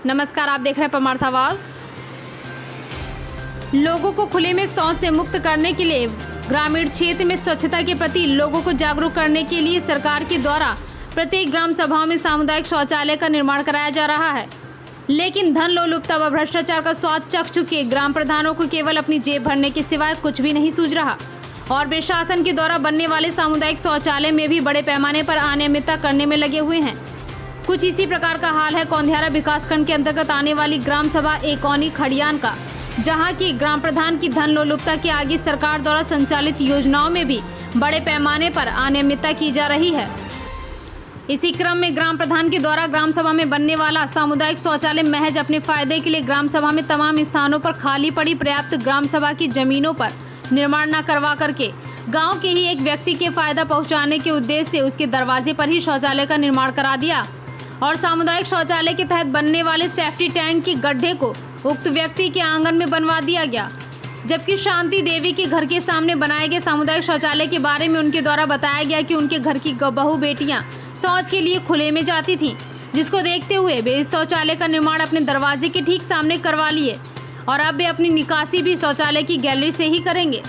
नमस्कार, आप देख रहे हैं परमार्थ आवाज। लोगों को खुले में शौच से मुक्त करने के लिए ग्रामीण क्षेत्र में स्वच्छता के प्रति लोगों को जागरूक करने के लिए सरकार के द्वारा प्रत्येक ग्राम सभाओं में सामुदायिक शौचालय का निर्माण कराया जा रहा है। लेकिन धन लोलुपता व भ्रष्टाचार का स्वाद चख चुके ग्राम प्रधानों को केवल अपनी जेब भरने के सिवाय कुछ भी नहीं सूझ रहा और वे शासन के द्वारा बनने वाले सामुदायिक शौचालय में भी बड़े पैमाने पर अनियमितता करने में लगे हुए हैं। कुछ इसी प्रकार का हाल है कौंधियारा विकासखंड के अंतर्गत आने वाली ग्राम सभा एकौनी खड़ियान का, जहां की ग्राम प्रधान की धन लोलुपता के आगे सरकार द्वारा संचालित योजनाओं में भी बड़े पैमाने पर अनियमितता की जा रही है। इसी क्रम में ग्राम प्रधान के द्वारा ग्राम सभा में बनने वाला सामुदायिक शौचालय महज अपने फायदे के लिए ग्राम सभा में तमाम स्थानों पर खाली पड़ी पर्याप्त ग्राम सभा की जमीनों पर निर्माण न करवा करके गांव के ही एक व्यक्ति के फायदा पहुंचाने के उद्देश्य से उसके दरवाजे पर ही शौचालय का निर्माण करा दिया और सामुदायिक शौचालय के तहत बनने वाले सेफ्टी टैंक के गड्ढे को उक्त व्यक्ति के आंगन में बनवा दिया गया। जबकि शांति देवी के घर के सामने बनाए गए सामुदायिक शौचालय के बारे में उनके द्वारा बताया गया कि उनके घर की बहू बेटियां शौच के लिए खुले में जाती थी, जिसको देखते हुए वे इस शौचालय का निर्माण अपने दरवाजे के ठीक सामने करवा लिए और अब वे अपनी निकासी भी शौचालय की गैलरी से ही करेंगे।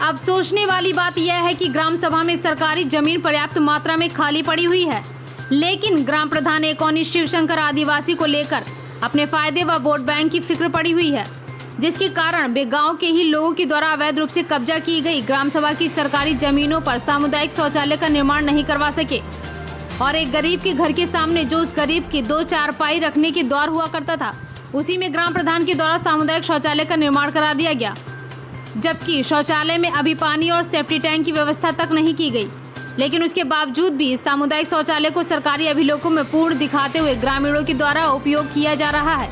अब सोचने वाली बात यह है कि ग्राम सभा में सरकारी जमीन पर्याप्त मात्रा में खाली पड़ी हुई है, लेकिन ग्राम प्रधान एकौनी शिवशंकर आदिवासी को लेकर अपने फायदे व वोट बैंक की फिक्र पड़ी हुई है, जिसके कारण वे गांव के ही लोगों के द्वारा अवैध रूप से कब्जा की गई ग्राम सभा की सरकारी जमीनों पर सामुदायिक शौचालय का निर्माण नहीं करवा सके और एक गरीब के घर के सामने जो उस गरीब के 2 चारपाई रखने के द्वार हुआ करता था, उसी में ग्राम प्रधान के द्वारा सामुदायिक शौचालय का निर्माण करा दिया गया। जबकि शौचालय में अभी पानी और सेफ्टी टैंक की व्यवस्था तक नहीं की गई, लेकिन उसके बावजूद भी इस सामुदायिक शौचालय को सरकारी अभिलेखों में पूर्ण दिखाते हुए ग्रामीणों के द्वारा उपयोग किया जा रहा है,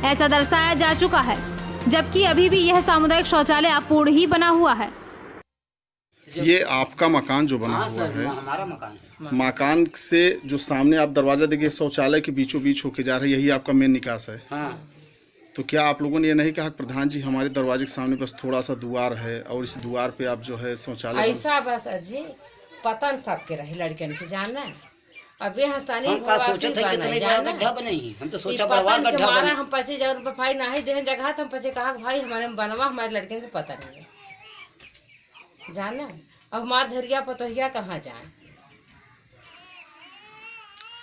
ऐसा दर्शाया जा चुका है। जबकि अभी भी यह सामुदायिक शौचालय अपूर्ण ही बना हुआ है। ये आपका मकान जो बना हुआ है, हमारा मकान है। मकान से जो सामने आप दरवाजा देखिए शौचालय के बीचों बीच होके जा रहा है, यही आपका मेन निकास है। हाँ। तो क्या आप लोगों ने ये नहीं कहा प्रधान जी हमारे दरवाजे के सामने बस थोड़ा सा द्वार है और इस द्वार पे आप जो है शौचालय ऐसा बस जी पतन सबके रहे लड़कन के जाना अब ये हंसानी हम का सोचा था कि इतनी बड़ा गड्ढा बनाई, हम तो सोचा बड़वा गड्ढा बनाई। हम 25,000 रुपये फाइन नहीं दे जगह तो हम पचे कहा भाई हमारे बनवा हमारे लड़कन के पता नहीं है जाना। अब हमारे धरिया पतोहिया कहाँ जाए,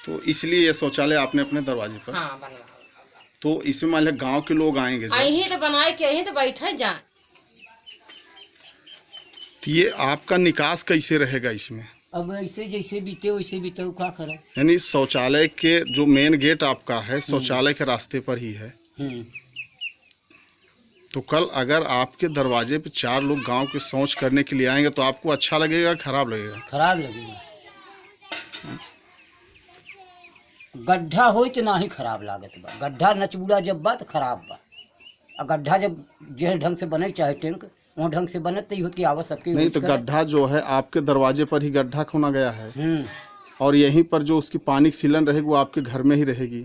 तो इसलिए ये शौचालय आपने अपने दरवाजे पर। हाँ बनवा। तो इसमें मान लिया गाँव के लोग आएंगे यहीं तो बनाए के यहीं तो बैठे जाए। तो ये आपका निकास कैसे रहेगा इसमें? अब ऐसे जैसे बीते वैसे बीते क्या करे। यानी शौचालय के जो मेन गेट आपका है शौचालय के रास्ते पर ही है। तो कल अगर आपके दरवाजे पे 4 लोग गांव के शौच करने के लिए आएंगे तो आपको अच्छा लगेगा खराब लगेगा? खराब लगेगा। गड्ढा हो तो ना ही खराब लागत बा। गड्ढा नचबुड़ा जब बा तो खराब बा, और गड्ढा जब जिस ढंग से बने चाहे टैंक वो ढंग से बने तो की आवश्यक सबकी नहीं। तो गड्ढा जो है आपके दरवाजे पर ही गड्ढा खोना गया है और यहीं पर जो उसकी पानी की सीलन रहेगी वो आपके घर में ही रहेगी।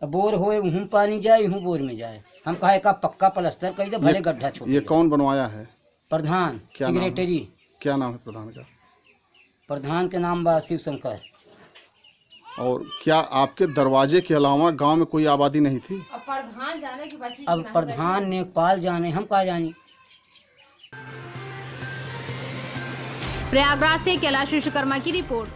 अब बोर होए उहूं पानी जाए उहूं बोर में जाए। हम कहे का पक्का प्लास्टर कही दे भले गड्ढा छोड़। ये कौन बनवाया है? प्रधान सेक्रेटरी। क्या नाम है प्रधान का? प्रधान के नाम बा शिवशंकर। और क्या आपके दरवाजे के अलावा गांव में कोई आबादी नहीं थी? अब प्रधान जाने की बची अब प्रधान नेकपाल जाने हम कहा जानी। प्रयागराज से कैलाश विश्वकर्मा की रिपोर्ट।